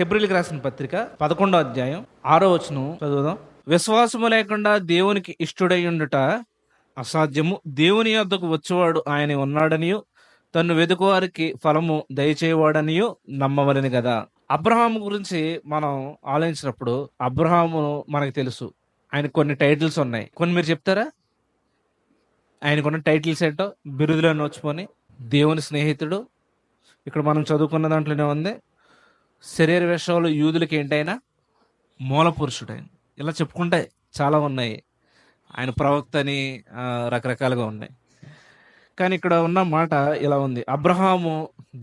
హెబ్రీయులకు రాసిన పత్రిక 11వ అధ్యాయం 6వ వచనం చదువుదాం. విశ్వాసము లేకుండా దేవునికి ఇష్టుడై ఉండుట అసాధ్యము. దేవుని యొద్దకు వచ్చేవాడు ఆయన ఉన్నాడనియు తన్ను వెదుకువారికి ఫలము దయచేయవాడనియు నమ్మవలని కదా. అబ్రహాము గురించి మనం ఆలోచించినప్పుడు అబ్రహాము మనకు తెలుసు, ఆయన కొన్ని టైటిల్స్ ఉన్నాయి. కొన్ని మీరు చెప్తారా? ఆయనకున్న టైటిల్స్ ఏంటో బిరుదులో నోచుకొని దేవుని స్నేహితుడు, ఇక్కడ మనం చదువుకున్న దాంట్లోనే ఉంది శరీర విషయాలు యూదులకి ఏంటైనా మూల పురుషుడైన, ఇలా చెప్పుకుంటే చాలా ఉన్నాయి. ఆయన ప్రవక్త అని రకరకాలుగా ఉన్నాయి. కానీ ఇక్కడ ఉన్న మాట ఇలా ఉంది, అబ్రహాము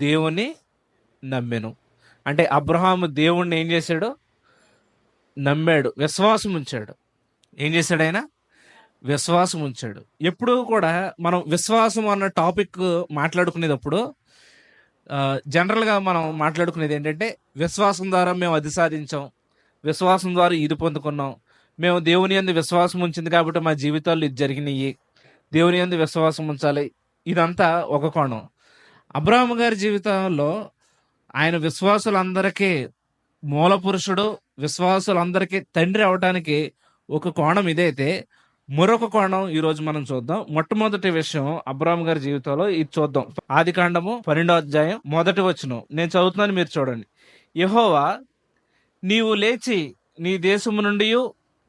దేవుని నమ్మెను. అంటే అబ్రహాము దేవుణ్ణి ఏం చేశాడు? నమ్మాడు, విశ్వాసం ఉంచాడు. ఏం చేశాడు ఆయన? విశ్వాసం ఉంచాడు. ఎప్పుడు కూడా మనం విశ్వాసం అన్న టాపిక్ మాట్లాడుకునేటప్పుడు జనరల్గా మనం మాట్లాడుకునేది ఏంటంటే, విశ్వాసం ద్వారా మేము అది సాధించాం, విశ్వాసం ద్వారా ఇది పొందుకున్నాం, మేము దేవుని యందు విశ్వాసం ఉంచింది కాబట్టి మా జీవితాల్లో ఇది జరిగినాయి, దేవుని యందు విశ్వాసం ఉంచాలి. ఇదంతా ఒక కోణం. అబ్రహాము గారి జీవితంలో ఆయన విశ్వాసులందరికీ మూల పురుషుడు, విశ్వాసులందరికీ తండ్రి అవటానికి ఒక కోణం ఇదైతే, మరొక కోణం ఈరోజు మనం చూద్దాం. మొట్టమొదటి విషయం అబ్రహాము గారి జీవితంలో ఇది చూద్దాం. ఆదికాండము 12వ అధ్యాయం 1వ వచనం నేను చదువుతున్నాను, మీరు చూడండి. యెహోవా, నీవు లేచి నీ దేశము నుండి,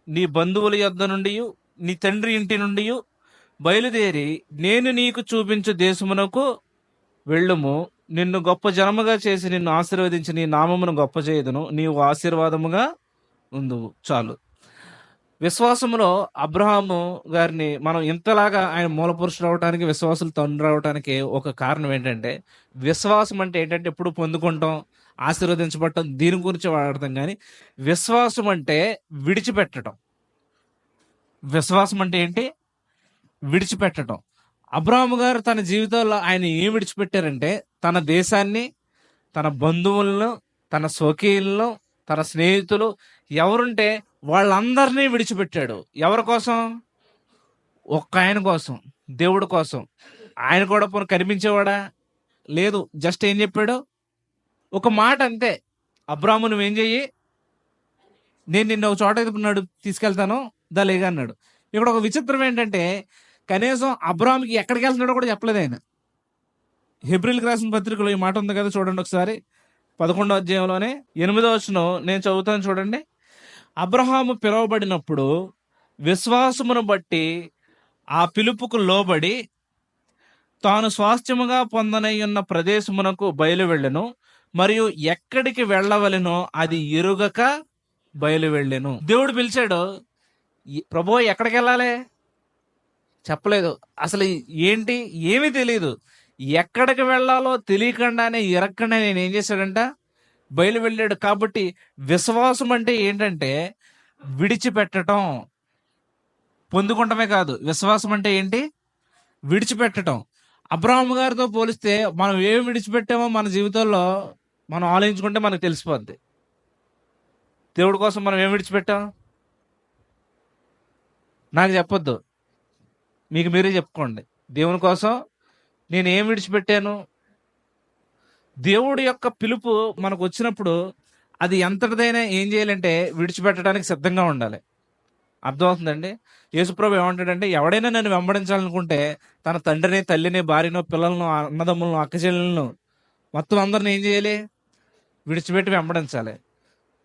నీ బంధువుల యొద్ద నుండి, నీ తండ్రి ఇంటి నుండి బయలుదేరి నేను నీకు చూపించు దేశమునకు వెళ్ళుము. నిన్ను గొప్ప జనముగా చేసి నిన్ను ఆశీర్వదించి నీ నామమును గొప్ప చేయుదును, నీవు ఆశీర్వాదముగా ఉందువు. చాలు. విశ్వాసములో అబ్రహాము గారిని మనం ఇంతలాగా ఆయన మూల పురుషుడు అవడానికి, విశ్వాసులు తండ్రి అవడానికి ఒక కారణం ఏంటంటే, విశ్వాసం అంటే ఏంటంటే ఎప్పుడు పొందుకుంటాం, ఆశీర్వదించబడటం, దీని గురించి వాడతాం. కానీ విశ్వాసం అంటే విడిచిపెట్టడం. విశ్వాసం అంటే ఏంటి? విడిచిపెట్టడం. అబ్రహాము గారు తన జీవితంలో ఆయన ఏం విడిచిపెట్టారంటే, తన దేశాన్ని, తన బంధువులను, తన స్వకీయులను, తన స్నేహితులు ఎవరుంటే వాళ్ళందరినీ విడిచిపెట్టాడు. ఎవరి కోసం? ఒక్క ఆయన కోసం, దేవుడి కోసం. ఆయన కూడా కనిపించేవాడా? లేదు. జస్ట్ ఏం చెప్పాడు? ఒక మాట అంతే, అబ్రాహాము నువ్వేం చెయ్యి, నేను నిన్న ఒక చోట తీసుకెళ్తాను దలేగా అన్నాడు. ఇక్కడ ఒక విచిత్రం ఏంటంటే, కనీసం అబ్రాహాముకి ఎక్కడికి వెళ్తున్నాడో కూడా చెప్పలేదు ఆయన. హెబ్రీయులకు రాసిన పత్రికలో ఈ మాట ఉంది కదా, చూడండి ఒకసారి. 11వ అధ్యాయంలోనే 8వ వచనం నేను చదువుతాను, చూడండి. అబ్రహాము పిలువబడినప్పుడు విశ్వాసమును బట్టి ఆ పిలుపుకు లోబడి తాను స్వాస్థ్యముగా పొందనయ్యున్న ప్రదేశమునకు బయలు వెళ్ళెను, మరియు ఎక్కడికి వెళ్ళవలెనో అది ఎరుగక బయలు వెళ్ళెను. దేవుడు పిలిచాడు, ప్రభు ఎక్కడికి వెళ్ళాలి చెప్పలేదు. అసలు ఏంటి ఏమీ తెలియదు. ఎక్కడికి వెళ్ళాలో తెలియకుండానే ఇరక్కండా నేను ఏం చేశాడంట? బయలు వెళ్ళాడు. కాబట్టి విశ్వాసం అంటే ఏంటంటే విడిచిపెట్టడం, పొందుకుంటమే కాదు. విశ్వాసం అంటే ఏంటి? విడిచిపెట్టడం. అబ్రహాము గారితో పోలిస్తే మనం ఏమి విడిచిపెట్టామో మన జీవితంలో మనం ఆలోచించుకుంటే మనకు తెలిసిపోద్ది. దేవుడి కోసం మనం ఏమి విడిచిపెట్టాం? నాకు చెప్పొద్దు, మీకు మీరే చెప్పుకోండి. దేవుని కోసం నేను ఏం విడిచిపెట్టాను? దేవుడి యొక్క పిలుపు మనకు వచ్చినప్పుడు అది ఎంతటిదైనా ఏం చేయాలంటే విడిచిపెట్టడానికి సిద్ధంగా ఉండాలి. అర్థమవుతుందండి? యేసుప్రభు ఏమంటాడంటే, ఎవడైనా నన్ను వెంబడించాలనుకుంటే తన తండ్రిని, తల్లిని, భార్యను, పిల్లలను, అన్నదమ్ములను, అక్కచెల్లెలను మొత్తం అందరిని ఏం చేయాలి? విడిచిపెట్టి వెంబడించాలి.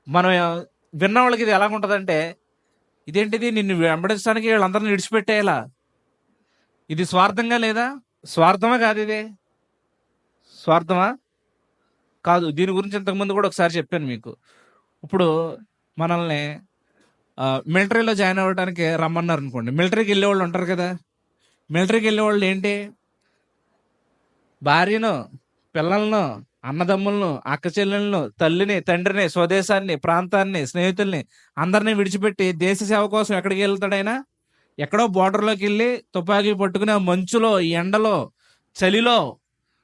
మనం విన్న వాళ్ళకి ఇది ఎలాగుంటుందంటే, ఇదేంటిది, నిన్ను వెంబడించడానికి వీళ్ళందరిని విడిచిపెట్టేయాలా? ఇది స్వార్థంగా లేదా? స్వార్థమా కాదు, ఇది స్వార్థమా కాదు. దీని గురించి ఇంతకుముందు కూడా ఒకసారి చెప్పాను మీకు. ఇప్పుడు మనల్ని మిలిటరీలో జాయిన్ అవ్వడానికి రమ్మన్నారు అనుకోండి. మిలిటరీకి వెళ్ళే వాళ్ళు ఉంటారు కదా. మిలిటరీకి వెళ్ళే వాళ్ళు ఏంటి? భార్యను, పిల్లలను, అన్నదమ్ములను, అక్క చెల్లెలను, తల్లిని, తండ్రిని, స్వదేశాన్ని, ప్రాంతాన్ని, స్నేహితుల్ని అందరినీ విడిచిపెట్టి దేశ సేవ కోసం ఎక్కడికి వెళ్తాడైనా? ఎక్కడో బోర్డర్లోకి వెళ్ళి తుపాకీ పట్టుకుని ఆ మంచులో, ఎండలో, చలిలో,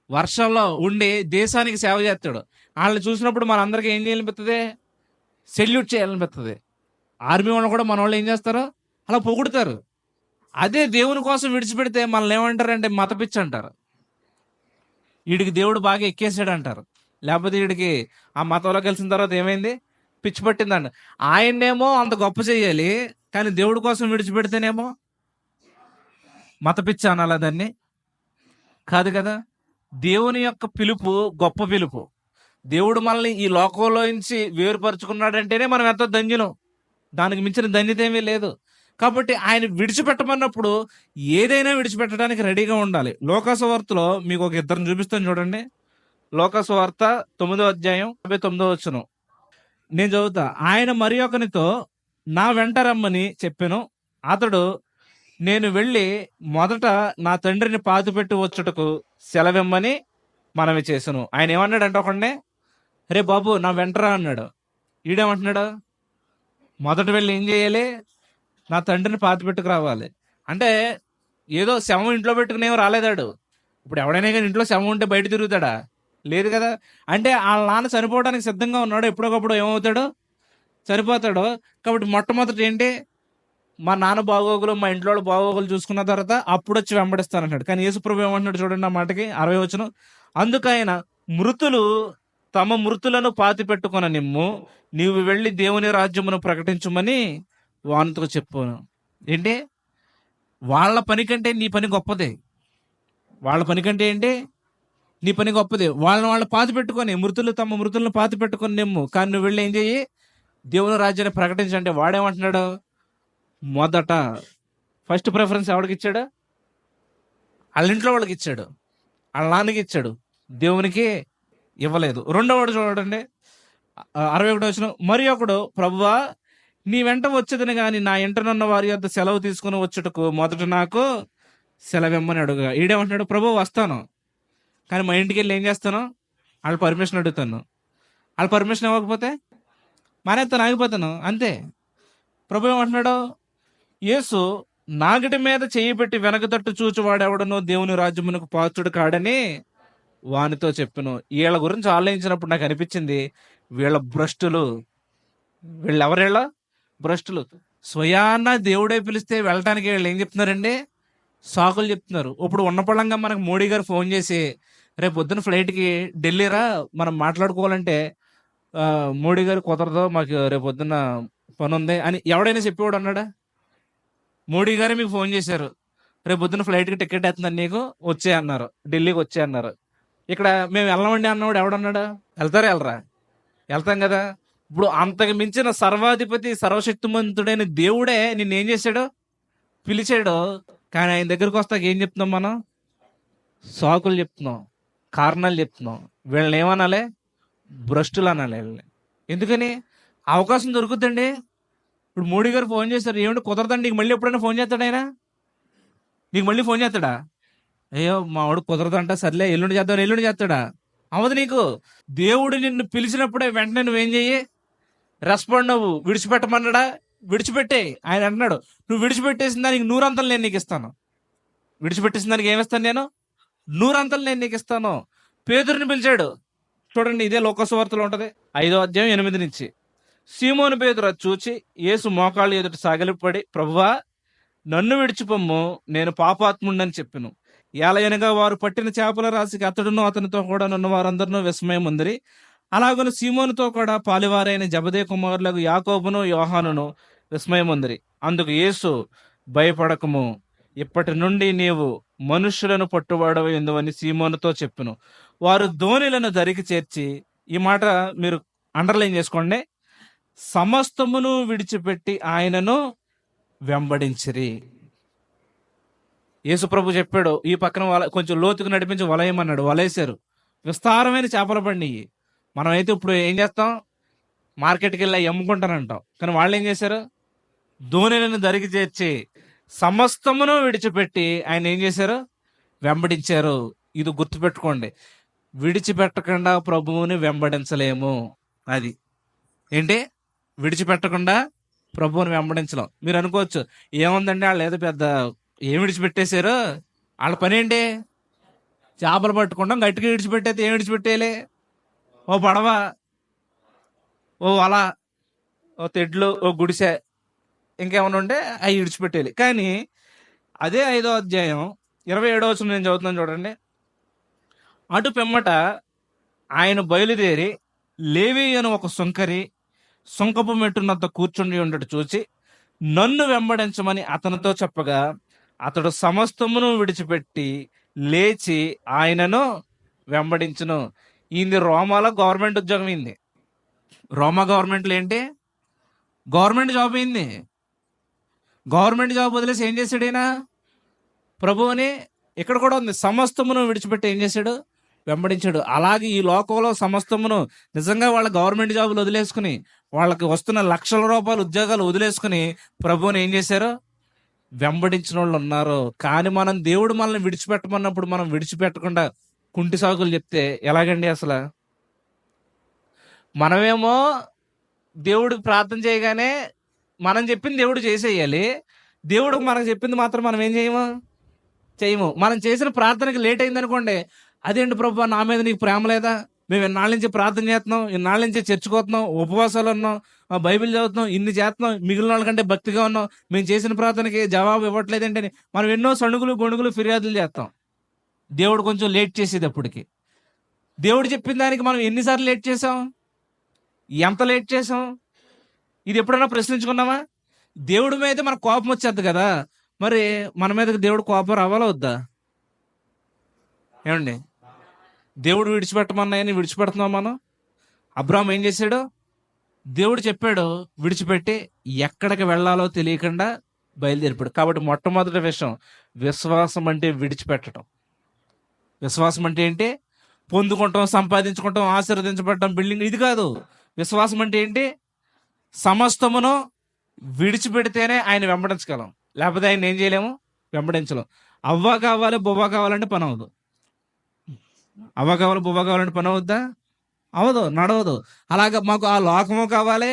వర్షంలో ఉండి దేశానికి సేవ చేస్తాడు. వాళ్ళని చూసినప్పుడు మనందరికీ ఏం చేయాలనిపిస్తుంది? సెల్యూట్ చేయాలనిపిస్తుంది. ఆర్మీ వాళ్ళు కూడా మన వాళ్ళు ఏం చేస్తారు? అలా పొగుడుతారు. అదే దేవుని కోసం విడిచిపెడితే మనల్ని ఏమంటారంటే మతపిచ్చి అంటారు. వీడికి దేవుడు బాగా ఎక్కేసాడు అంటారు. లేకపోతే వీడికి ఆ మతంలోకి కలిసిన తర్వాత ఏమైంది? పిచ్చి పట్టిందండి. ఆయన్నేమో అంత గొప్ప చెయ్యాలి, కానీ దేవుడి కోసం విడిచిపెడితేనేమో మత పిచ్చి అనాలా దాన్ని? కాదు కదా! దేవుని యొక్క పిలుపు గొప్ప పిలుపు. దేవుడు మనల్ని ఈ లోకంలో నుంచి వేరుపరుచుకున్నాడంటేనే మనం ఎంతో ధన్యులం. దానికి మించిన ధన్యత ఏమీ లేదు. కాబట్టి ఆయన విడిచిపెట్టమన్నప్పుడు ఏదైనా విడిచిపెట్టడానికి రెడీగా ఉండాలి. లోకాసు వార్తలో మీకు ఒక ఇద్దరిని చూపిస్తాను చూడండి. లోకాసు వార్త 9వ అధ్యాయం 59వ వచనం. నేను చదువుతా. ఆయన మరి ఒకనితో నా వెంట రమ్మని చెప్పెను. అతడు నేను వెళ్ళి మొదట నా తండ్రిని పాతిపెట్టి వచ్చుటకు సెలవిమ్మని మనవి చేసెను. ఆయన ఏమన్నాడంటే ఒకడినే, రే బాబు నా వెంటరా అన్నాడు. ఈడేమంటున్నాడు, మొదట వెళ్ళి ఏం చేయాలి? నా తండ్రిని పాతిపెట్టుకు రావాలి. అంటే ఏదో శవం ఇంట్లో పెట్టుకునేమో రాలేదాడు. ఇప్పుడు ఎవడైనా కానీ ఇంట్లో శవం ఉంటే బయట తిరుగుతాడా? లేదు కదా. అంటే వాళ్ళ నాన్న చనిపోవడానికి సిద్ధంగా ఉన్నాడు. ఎప్పుడొకప్పుడు ఏమవుతాడు? చనిపోతాడు. కాబట్టి మొట్టమొదటి ఏంటి? మా నాన్న బాగోగులు, మా ఇంట్లో వాళ్ళ బాగోగులు చూసుకున్న తర్వాత అప్పుడు వచ్చి వెంబడిస్తానన్నాడు. కానీ యేసుప్రభు ఏమంటున్నాడు చూడండి ఆ మాటకి, 60వ వచనం. అందుకైన మృతులు తమ మృతులను పాతి పెట్టుకొన నిమ్ము, నీవు వెళ్ళి దేవుని రాజ్యమును ప్రకటించుమని వానితో చెప్పాను. ఏంటి? వాళ్ళ పని కంటే నీ పని గొప్పదే. వాళ్ళ పని కంటే ఏంటి? నీ పని గొప్పదే. వాళ్ళు పాతి పెట్టుకొని, మృతులు తమ మృతులను పాతి పెట్టుకొని నిమ్ము, కానీ నువ్వు వెళ్ళి ఏం చెయ్యి? దేవుని రాజ్యాన్ని ప్రకటించంటే వాడేమంటున్నాడు? మొదట ఫస్ట్ ప్రిఫరెన్స్ ఎవరికి ఇచ్చాడు? వాళ్ళ ఇంట్లో వాళ్ళకి ఇచ్చాడు, వాళ్ళ నాన్నకి ఇచ్చాడు, దేవునికి ఇవ్వలేదు. రెండోవాడు చూడండి, 61వ వచనం. మరి ఒకడు, ప్రభువా నీ వెంట వచ్చేదని గాని నా ఇంటనున్న వారి యొద్ద సెలవు తీసుకుని వచ్చుటకు మొదట నాకు సెలవిమ్మని అడుగుగా. ఈడేమంటున్నాడు? ప్రభు వస్తాను, కానీ మా ఇంటికి వెళ్ళి ఏం చేస్తాను? వాళ్ళ పర్మిషన్ అడుగుతాను. వాళ్ళ పర్మిషన్ ఇవ్వకపోతే మానేస్తాను, ఆగిపోతాను, అంతే. ప్రభు ఏమంటున్నాడు? యేసు నాగటి మీద చెయ్యి పెట్టి వెనక తట్టు చూచువాడెవడనో దేవుని రాజ్యమునకు పాత్రుడు కాడని వానితో చెప్పాను. వీళ్ళ గురించి ఆలోచించినప్పుడు నాకు అనిపించింది, వీళ్ళ భ్రష్టులు. వీళ్ళెవరేళ్ళ భ్రష్టులు. స్వయాన దేవుడే పిలిస్తే వెళ్ళటానికి వీళ్ళు ఏం చెప్తున్నారండి? సాకులు చెప్తున్నారు. ఇప్పుడు ఉన్నపళంగా మనకు మోడీ గారు ఫోన్ చేసి, రేపు పొద్దున్న ఫ్లైట్కి ఢిల్లీ రా మనం మాట్లాడుకోవాలంటే, మోడీ గారు కుదరదు, మాకు రేపు పొద్దున్న పని ఉంది అని ఎవడైనా చెప్పేవాడు అన్నాడా? మోడీ గారే మీకు ఫోన్ చేశారు, రేపు పొద్దున్న ఫ్లైట్కి టికెట్ వేస్తున్నాను నీకు, వచ్చే అన్నారు, ఢిల్లీకి వచ్చే అన్నారు. ఇక్కడ మేము వెళ్ళమండి అన్నవాడు ఎవడన్నాడా? వెళ్తారా? వెళ్ళరా? వెళ్తాం కదా. ఇప్పుడు అంతకు మించిన సర్వాధిపతి సర్వశక్తిమంతుడైన దేవుడే నిన్నేం చేశాడు? పిలిచాడు. కానీ ఆయన దగ్గరకు వస్తాక ఏం చెప్తున్నాం మనం? సాకులు చెప్తున్నాం, కారణాలు చెప్తున్నాం. వీళ్ళని ఏమనాలి? భ్రష్టులు అనాలి వీళ్ళని. ఎందుకని? అవకాశం దొరుకుతుందండి. ఇప్పుడు మోడీ గారు ఫోన్ చేశారు, ఏమిటి కుదరదండి, నీకు మళ్ళీ ఎప్పుడైనా ఫోన్ చేస్తాడు ఆయన? నీకు మళ్ళీ ఫోన్ చేస్తాడా? అయ్యో మా వాడు కుదరదంట, సర్లే ఎల్లుండి చేద్దాం, ఎల్లుండి చేస్తాడా? అవదు. నీకు దేవుడు నిన్ను పిలిచినప్పుడే వెంటనే నువ్వేం చెయ్యి? రెస్పాండ్ అవ్వు. విడిచిపెట్టమన్నాడా? విడిచిపెట్టే. ఆయన అంటున్నాడు, నువ్వు విడిచిపెట్టేసిన దానికి 100 నేను నీకు ఇస్తాను. విడిచిపెట్టేసిన దానికి ఏమిస్తాను నేను? 100 నేను నీకు ఇస్తాను. పేతురుని పిలిచాడు చూడండి, ఇదే లోకాసు వార్తలో ఉంటది, 5వ అధ్యాయం 8 నుంచి. సీమోను పేతురు అది చూచి యేసు మోకాళ్ళు ఎదుట సాగిలపడి, ప్రభువా నన్ను విడిచిపొమ్ము, నేను పాపాత్ముడని చెప్పెను. ఏలయనగా వారు పట్టిన చేపల రాశికి అతడును అతనితో కూడా నున్న వారందరినూ విస్మయం ఉందిరి. అలాగను సీమోనుతో కూడా పాలివారైన జబదే కుమారులకు యాకోబును యోహానును విస్మయం ఉందిరి. అందుకు యేసు, భయపడకము, ఇప్పటి నుండి నీవు మనుష్యులను పట్టువాడవు ఎందువని సీమోనుతో చెప్పును. వారు దోణిలను దరికి చేర్చి, ఈ మాట మీరు అండర్లైన్ చేసుకోండి, సమస్తమును విడిచిపెట్టి ఆయనను వెంబడించిరి. యేసు ప్రభు చెప్పాడు, ఈ పక్కన కొంచెం లోతుకు నడిపించి వలయమన్నాడు. వలేశారు. విస్తారమైన చేపల పండియి. మనమైతే ఇప్పుడు ఏం చేస్తాం? మార్కెట్కి వెళ్ళి అమ్ముకుంటానంటాం. కానీ వాళ్ళు ఏం చేశారు? దోణిలను దరికి చేర్చి సమస్తమును విడిచిపెట్టి ఆయన ఏం చేశారు? వెంబడించారు. ఇది గుర్తుపెట్టుకోండి, విడిచిపెట్టకుండా ప్రభువుని వెంబడించలేము. అది ఏంటి? విడిచిపెట్టకుండా ప్రభువుని వెంబడించలేం. మీరు అనుకోవచ్చు, ఏముందండి వాళ్ళు ఏదో పెద్ద ఏం విడిచిపెట్టేశారు, వాళ్ళ పని ఏంటి? చేపలు పట్టుకుంటాం, గట్టిగా విడిచిపెట్టేది. ఏం విడిచిపెట్టేయాలి? ఓ పడవ, ఓ వల, ఓ తెడ్లు, ఓ గుడిసె, ఇంకేమైనా ఉంటే అవి విడిచిపెట్టేయాలి. కానీ అదే 5వ అధ్యాయం 27వ వచనం నేను చదువుతున్నాను చూడండి. అటు పిమ్మట ఆయన బయలుదేరి లేవి అని ఒక సుంకరి సుంకపు మెట్టునంత కూర్చుండి ఉండట చూచి నన్ను వెంబడించమని అతనితో చెప్పగా అతడు సమస్తమును విడిచిపెట్టి లేచి ఆయనను వెంబడించును. ఈయనది రోమాలో గవర్నమెంట్ ఉద్యోగం అయింది. రోమా గవర్నమెంట్లో ఏంటి? గవర్నమెంట్ జాబ్ అయింది. గవర్నమెంట్ జాబ్ వదిలేసి ఏం చేశాడు ఈయన? ప్రభువుని ఇక్కడ కూడా ఉంది, సమస్తమును విడిచిపెట్టి ఏం చేశాడు? వెంబడించాడు. అలాగే ఈ లోకంలో సమస్తమును నిజంగా వాళ్ళ గవర్నమెంట్ జాబులు వదిలేసుకుని వాళ్ళకి వస్తున్న లక్షల రూపాయల ఉద్యోగాలు వదిలేసుకుని ప్రభువుని ఏం చేశారు? వెంబడించిన వాళ్ళు ఉన్నారు. కానీ మనం దేవుడు మనల్ని విడిచిపెట్టమన్నప్పుడు మనం విడిచిపెట్టకుండా కుంటి సాకులు చెప్తే ఎలాగండి? అసలు మనమేమో దేవుడికి ప్రార్థన చేయగానే మనం చెప్పింది దేవుడు చేసేయాలి, దేవుడు మనకు చెప్పింది మాత్రం మనం ఏం చేయము. మనం చేసిన ప్రార్థనకి లేట్ అయింది అనుకోండి, అదేంటి ప్రభు నా మీద నీకు ప్రేమ లేదా? మేము ఇన్నాళ్ళ నుంచి ప్రార్థన చేస్తున్నాం, ఇన్నాళ్ళ నుంచి చర్చకోతున్నాం, ఉపవాసాలు ఉన్నాం, బైబిల్ చదువుతున్నాం, ఇన్ని చేస్తున్నాం, మిగిలిన వాళ్ళకంటే భక్తిగా ఉన్నాం, మేము చేసిన ప్రార్థనకి జవాబు ఇవ్వట్లేదంటే మనం ఎన్నో సణుగులు గొణుగులు ఫిర్యాదులు చేస్తాం. దేవుడు కొంచెం లేట్ చేసేది అప్పటికి. దేవుడు చెప్పిన దానికి మనం ఎన్నిసార్లు లేట్ చేసాం? ఎంత లేట్ చేసాం? ఇది ఎప్పుడైనా ప్రశ్నించుకున్నామా? దేవుడి మీద మనకు కోపం వచ్చేది కదా, మరి మన మీదకి దేవుడు కోపం రావాలా వద్దా? ఏమండి? దేవుడు విడిచిపెట్టమన్నాయని విడిచిపెడుతున్నాం మనం. అబ్రాహాం ఏం చేశాడు? దేవుడు చెప్పాడు, విడిచిపెట్టి ఎక్కడికి వెళ్ళాలో తెలియకుండా బయలుదేరిపాడు. కాబట్టి మొట్టమొదటి విషయం, విశ్వాసం అంటే విడిచిపెట్టడం. విశ్వాసం అంటే ఏంటి? పొందుకుంటాం, సంపాదించుకుంటాం, ఆశీర్వదించబడటం, బిల్డింగ్, ఇది కాదు. విశ్వాసం అంటే ఏంటి? సమస్తమును విడిచిపెడితేనే ఆయన వెంబడించగలం, లేకపోతే ఆయన ఏం చేయలేము, వెంబడించలేం. అవ్వ కావాలి బువ్వ కావాలంటే పని అవదు. అవ్వ కావాలి బువ్వ కావాలంటే పని అవుద్దా? అవదు, నడవదు. అలాగే మాకు ఆ లోకము కావాలి,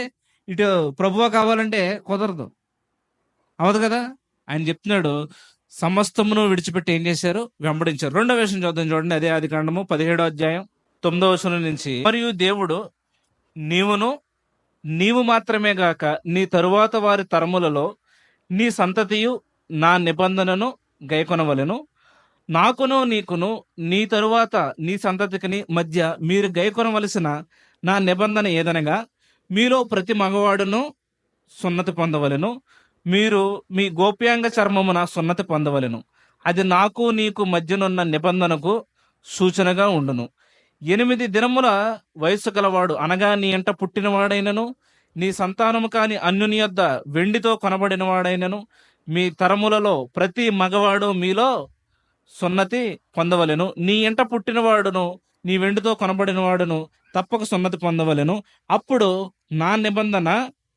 ఇటు ప్రభువు కావాలంటే కుదరదు, అవదు కదా. ఆయన చెప్తున్నాడు, సమస్తమును విడిచిపెట్టి ఏం చేశారు? వెంబడించారు. రెండో విషయం చూద్దాం, చూడండి. అదే ఆదికాండము 17వ అధ్యాయం 9వ వచనం నుంచి. మరియు దేవుడు నీవు మాత్రమే గాక నీ తరువాత వారి తరములలో నీ సంతతియు నా నిబంధనను గైకొనవలెను. నాకును నీకును నీ తరువాత నీ సంతతికి మధ్య మీరు గైకొనవలసిన నా నిబంధన ఏదనగా, మీలో ప్రతి మగవాడును సున్నతి పొందవలెను, మీరు మీ గోప్యాంగ చర్మమున సున్నతి పొందవలెను. అది నాకు నీకు మధ్యనున్న నిబంధనకు సూచనగా ఉండును. 8 దినముల వయసు గలవాడు అనగా నీ ఎంట పుట్టినవాడైనను, నీ సంతానము కాని అన్యుని యొద్ద వెండితో కొనబడిన వాడైనను, మీ తరములలో ప్రతి మగవాడు మీలో సున్నతి పొందవలెను. నీ ఎంట పుట్టినవాడును నీ వెండితో కొనబడిన వాడును తప్పక సున్నతి పొందవలెను. అప్పుడు నా నిబంధన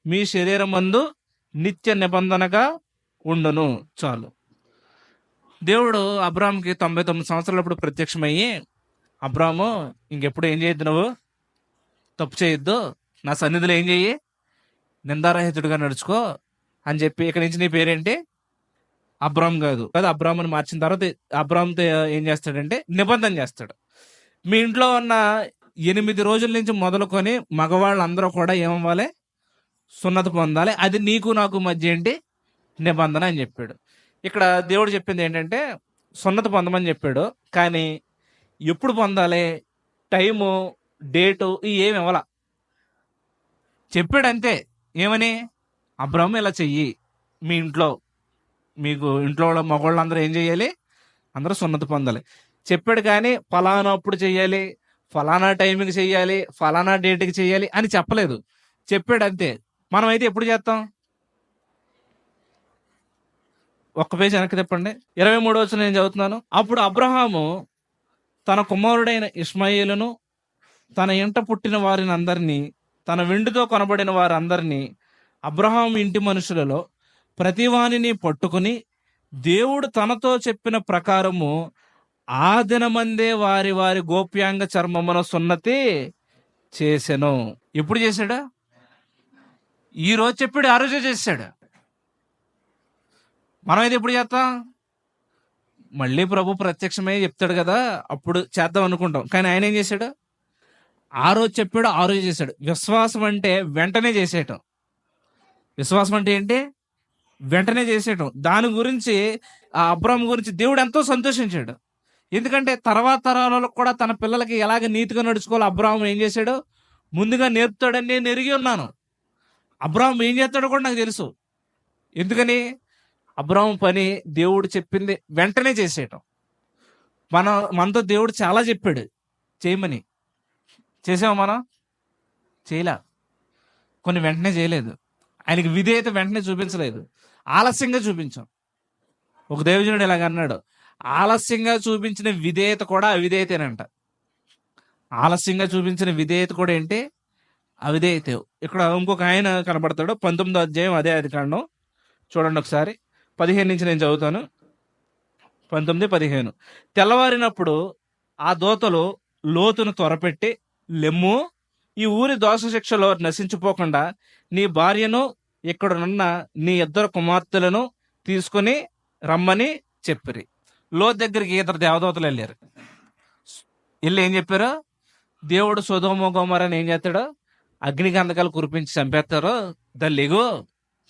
మీ శరీరమందు నిత్య నిబంధనగా ఉండును. చాలు. దేవుడు అబ్రాహాంకి 99 సంవత్సరాలప్పుడు ప్రత్యక్షమయ్యి, అబ్రాహాము ఇంకెప్పుడు ఏం చేయొద్దు, నువ్వు తప్పు చేయొద్దు, నా సన్నిధిలో ఏం చెయ్యి, నిందారహితుడిగా నడుచుకో అని చెప్పి, ఇక్కడి నుంచి నీ పేరేంటి? అబ్రాహాం కాదు. అబ్రాహాంని మార్చిన తర్వాత అబ్రాహాంతో ఏం చేస్తాడంటే నిబంధన చేస్తాడు. మీ ఇంట్లో ఉన్న 8 రోజుల నుంచి మొదలుకొని మగవాళ్ళందరూ కూడా ఏమవ్వాలి? సున్నతి పొందాలి. అది నీకు నాకు మధ్య ఏంటి? నిబంధన అని చెప్పాడు. ఇక్కడ దేవుడు చెప్పింది ఏంటంటే సున్నతి పొందమని చెప్పాడు, కానీ ఎప్పుడు పొందాలి, టైము, డేటు ఏమి ఇవ్వాల. చెప్పాడు అంతే. ఏమని? అబ్రాహాము ఇలా చెయ్యి, మీ ఇంట్లో మీకు ఇంట్లో మగవాళ్ళందరూ ఏం చేయాలి? అందరూ సున్నతి పొందాలి చెప్పాడు. కానీ ఫలానా అప్పుడు చెయ్యాలి, ఫలానా టైంకి చెయ్యాలి, ఫలానా డేట్కి చెయ్యాలి అని చెప్పలేదు. చెప్పాడు అంతే. మనమైతే ఎప్పుడు చేస్తాం? ఒక్క పేజీ వెనక్కి తిప్పండి. 23వ వచనం నేను చదువుతున్నాను. అప్పుడు అబ్రహాము తన కుమారుడైన ఇష్మాయేలును తన ఇంట పుట్టిన వారిని అందరినీ, తన వెండితో కొనబడిన వారందరినీ, అబ్రహాము ఇంటి మనుషులలో ప్రతివానిని పట్టుకుని దేవుడు తనతో చెప్పిన ప్రకారము ఆ దినమందే వారి వారి గోప్యాంగ చర్మమున సున్నతి చేసెను. ఎప్పుడు చేశాడు? ఈ రోజు చెప్పాడు, ఆ రోజే చేశాడు. మనమైతే ఎప్పుడు చేస్తాం? మళ్ళీ ప్రభు ప్రత్యక్షమై చెప్తాడు కదా, అప్పుడు చేద్దాం అనుకుంటాం. కానీ ఆయన ఏం చేశాడు? ఆ రోజు చెప్పాడు, ఆ రోజు చేశాడు. విశ్వాసం అంటే వెంటనే చేసేయటం. విశ్వాసం అంటే ఏంటి? వెంటనే చేసేయటం. దాని గురించి ఆ అబ్రాహాము గురించి దేవుడు ఎంతో సంతోషించాడు. ఎందుకంటే తర్వాత తరాలలో కూడా తన పిల్లలకి ఎలాగ నీతిగా నడుచుకోవాలో అబ్రాహాం ఏం చేశాడు, ముందుగా నేర్పుతాడని నేను ఎరిగి ఉన్నాను. అబ్రాహాం ఏం చేస్తాడో కూడా నాకు తెలుసు. ఎందుకని? అబ్రాహాం పని దేవుడు చెప్పింది వెంటనే చేసేయటం. మనతో దేవుడు చాలా చెప్పాడు చేయమని. చేసాము మనం? చేయలే. కొన్ని వెంటనే చేయలేదు. ఆయనకి విధేయత వెంటనే చూపించలేదు, ఆలస్యంగా చూపించాం. ఒక దైవజనుడు ఇలాగ అన్నాడు, ఆలస్యంగా చూపించిన విధేయత కూడా అవిధేయతేనంట. ఆలస్యంగా చూపించిన విధేయత కూడా ఏంటి? అవిధేయత. ఇక్కడ ఇంకొక ఆయన కనబడతాడు, 19వ అధ్యాయం అదే ఆదికాండం చూడండి ఒకసారి, 15 నుంచి నేను చదువుతాను. 19:15. తెల్లవారినప్పుడు ఆ దూతలు లోతును త్వరపెట్టి, లెమ్ము, ఈ ఊరి దోష శిక్షలో నశించిపోకుండా నీ భార్యను ఇక్కడనున్న నీ 2 కుమార్తెలను తీసుకుని రమ్మని చెప్పిరి. లోతు దగ్గరికి 2 దేవదూతలు వెళ్ళారు. వెళ్ళి ఏం చెప్పారు? దేవుడు సొదొమ గొమొర్రాని ఏం చేస్తాడు? అగ్నిగంధకాలు కురిపించి చంపేస్తారు, దాన్ని లేగో,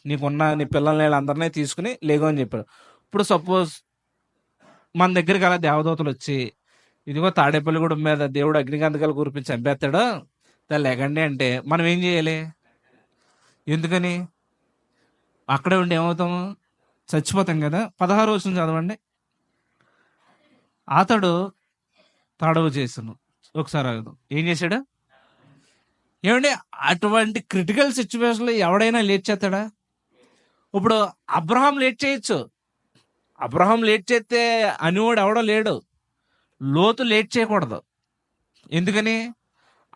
నీకున్న నీ పిల్లల్ని అందరినీ తీసుకుని లేగో అని చెప్పాడు. ఇప్పుడు సపోజ్ మన దగ్గరికి అలా దేవదూతలు వచ్చి, ఇదిగో తాడేపల్లిగూడెం మీద దేవుడు అగ్నిగంధకాలు కురిపించి చంపేస్తాడు, దాన్ని లేకండి అంటే మనం ఏం చేయాలి? ఎందుకని? అక్కడే ఉండి ఏమవుతాము? చచ్చిపోతాం కదా. 16 వచనం చదవండి. అతడు తడవు చేసాను. ఒకసారి ఆగదు. ఏం చేశాడు? ఏమండి, అటువంటి క్రిటికల్ సిచ్యువేషన్లో ఎవడైనా లేట్ చేస్తాడా? ఇప్పుడు అబ్రహాం లేట్ చేయొచ్చు. అబ్రహాం లేట్ చేస్తే అనేవాడు ఎవడో లేడు. లోతు లేట్ చేయకూడదు. ఎందుకని?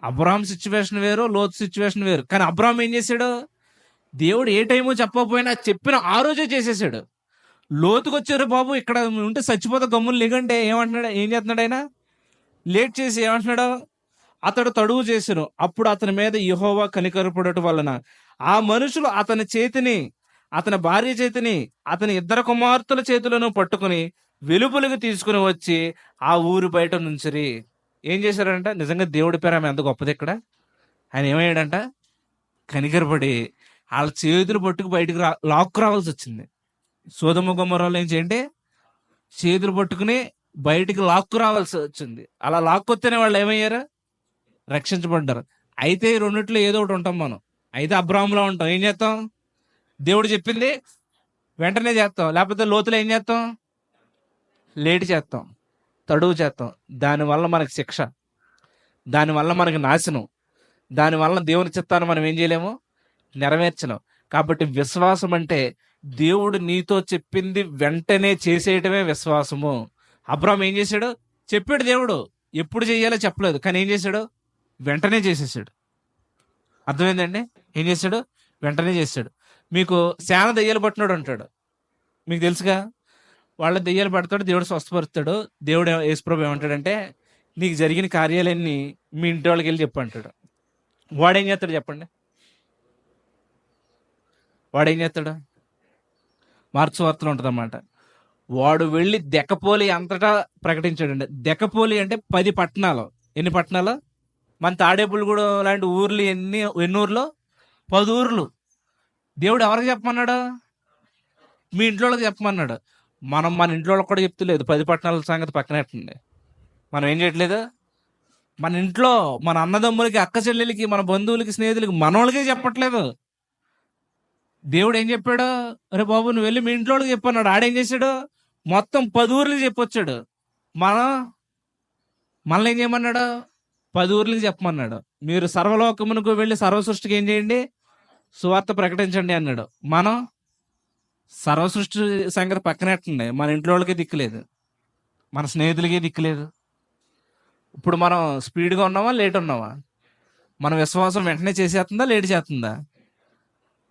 అబ్రహాం సిచ్యువేషన్ వేరు, లోతు సిచ్యువేషన్ వేరు. కానీ అబ్రహాం ఏం చేశాడు? దేవుడు ఏ టైమో చెప్పకపోయినా చెప్పిన ఆ రోజే చేసేసాడు. లోతుకు వచ్చారు, బాబు ఇక్కడ ఉంటే చచ్చిపోతే గమ్ములు లేకంటే ఏమంటున్నాడు? ఏం చేస్తున్నాడు ఆయన? లేట్ చేసి ఏమంటున్నాడు? అతడు తడువు చేసాను. అప్పుడు అతని మీద యెహోవా కనికరపడట వలన ఆ మనుషులు అతని చేతిని, అతని భార్య చేతిని, అతని 2 కుమార్తెల చేతులను పట్టుకుని వెలుపలికి తీసుకుని వచ్చి ఆ ఊరు బయట నుంచిరి. ఏం చేశారంట? నిజంగా దేవుడి పేరు ఆమె ఎంత గొప్పది. ఇక్కడ ఆయన ఏమయ్యాడంట? కనికరపడి వాళ్ళ చేతులు పట్టుకు బయటకు లాక్కు రావాల్సి వచ్చింది. సొదొమ గొమొర్రాలో ఏం చేయండి? చేతులు పట్టుకుని బయటికి లాక్కు రావాల్సి వచ్చింది. అలా లాక్కొస్తేనే వాళ్ళు ఏమయ్యారు? రక్షించబడ్డారు. అయితే ఈ రెండిట్లో ఏదో ఒకటి ఉంటాం మనం. అయితే అబ్రాహాంలో ఉంటాం. ఏం చేస్తాం? దేవుడు చెప్పింది వెంటనే చేస్తాం. లేకపోతే లోతులో ఏం చేస్తాం? లేట్ చేస్తాం, తడువు చేస్తాం. దానివల్ల మనకి శిక్ష, దానివల్ల మనకి నాశనం, దానివల్ల దేవుని చిత్తాన్ని మనం ఏం చేయలేము? నెరవేర్చలేం. కాబట్టి విశ్వాసం అంటే దేవుడు నీతో చెప్పింది వెంటనే చేసేయటమే విశ్వాసము. అబ్రాహాం ఏం చేశాడు? చెప్పాడు దేవుడు, ఎప్పుడు చేయాలో చెప్పలేదు, కానీ ఏం చేశాడు? వెంటనే చేసేసాడు. అర్థమైందండి? ఏం చేశాడు? వెంటనే చేశాడు. మీకు శాన దెయ్యాలు పట్టినాడు అంటాడు, మీకు తెలుసుగా. వాళ్ళ దెయ్యాలు పడతాడు, దేవుడు స్వస్థపరుస్తాడు. దేవుడు యేసుప్రభు ఏమంటాడంటే, నీకు జరిగిన కార్యాలన్నీ మీ ఇంటి వాళ్ళకి వెళ్ళి చెప్పు అంటాడు. వాడేం చేస్తాడు చెప్పండి? వాడేం చేస్తాడు? మార్క్స్ వార్తలో ఉంటుంది అన్నమాట. వాడు వెళ్ళి దెక్కపోలి అంతటా ప్రకటించాడండి. దెక్కపోలి అంటే 10 పట్టణాలు. ఎన్ని పట్టణాలు? మన తాడేపల్లిగూడెం లాంటి ఊర్లు ఎన్ని ఊర్లు? 10 ఊర్లు. దేవుడు ఎవరికి చెప్పమన్నాడు? మీ ఇంట్లో వాళ్ళకి చెప్పమన్నాడు. మనం మన ఇంట్లో వాళ్ళకి కూడా చెప్తలేదు. 10 పట్టణాల సంగతి పక్కనెట్టండి. మనం ఏం చేయట్లేదు? మన ఇంట్లో మన అన్నదమ్ములకి, అక్క చెల్లెలకి, మన బంధువులకి, స్నేహితులకి, మనోళ్ళకే చెప్పట్లేదు. దేవుడు ఏం చెప్పాడు? అరే బాబు నువ్వు వెళ్ళి మీ ఇంట్లో వాళ్ళకి చెప్పన్నాడు. ఆడేం చేశాడు? మొత్తం 10 ఊర్లకి చెప్పొచ్చాడు. మనల్ని ఏం చేయమన్నాడు? 10 ఊర్లకి చెప్పమన్నాడు. మీరు సర్వలోకమునకు వెళ్ళి సర్వసృష్టికి ఏం చేయండి? సువార్త ప్రకటించండి అన్నాడు. మనం సర్వసృష్టి సంగతి పక్కనెట్టండి. మన ఇంట్లో వాళ్ళకి దిక్కులేదు, మన స్నేహితులకి దిక్కులేదు. ఇప్పుడు మనం స్పీడ్గా ఉన్నామా, లేట్ ఉన్నామా? మన విశ్వాసం వెంటనే చేసేస్తుందా, లేట్ చేస్తుందా?